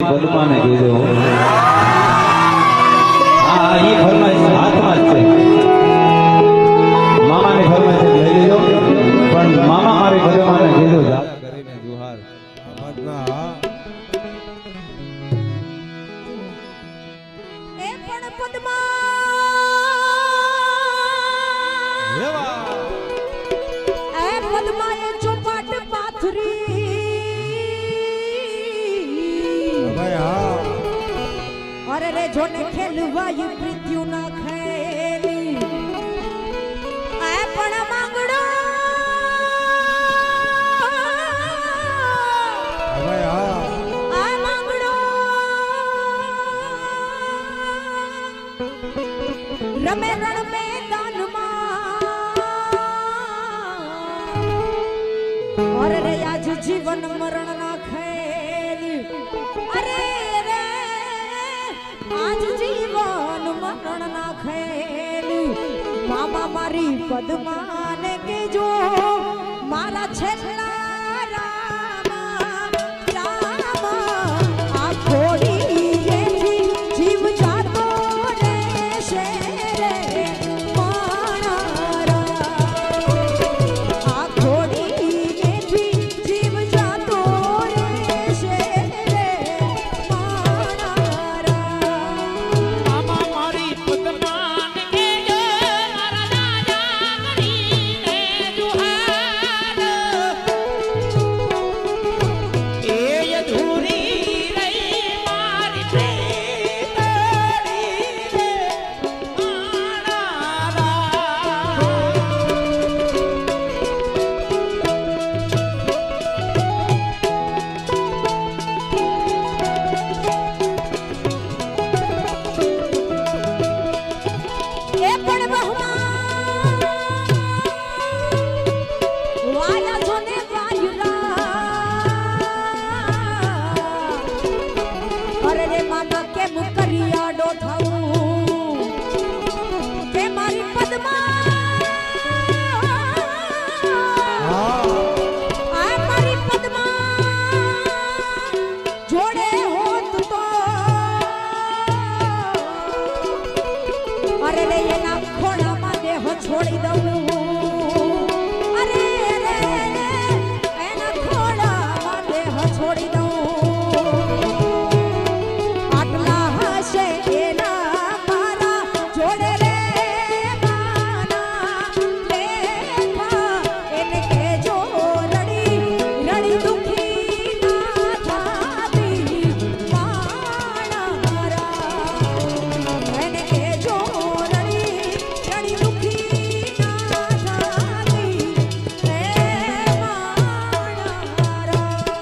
પદ્માને કીધો હા ઈ ફરમાઈશ હાથમાં જ છે મામાની ફરમાઈશ લઈ લીધો પણ મામા મારી પદ્માને કીધું કરીને જુહાર એ પણ પદ્મા એ પદ્માએ ચોપાટ પાથરી અરે રે જોને ખેલવાય મૃત્યુ ના ખેલી એ પણ માંગડો આ માંગડો રમે રણ મેદાનમાં અરે રે આજ જીવન મરણ ના ખેલી અરે રે આજ જીવન મરણ ના ખેલી મામા મારી પદ્માને કેજો મારા છેલ્લા રામ રામ આ ખોડી એથી જીવ જાતો રહેશે રે મારા આ ખોડી એથી જીવ જાતો રહેશે રે મારા મામા મારી પદ્માને કેજો મારા રાજા કરીને જુહાર એ અધૂરી રહી મારી પ્રેતડી રે મારા એ પણ બહુમા વાયા જોને વાયુરા અરે રે મામા કેમ કરિયાડો થાઉં કે મારી પદ્મા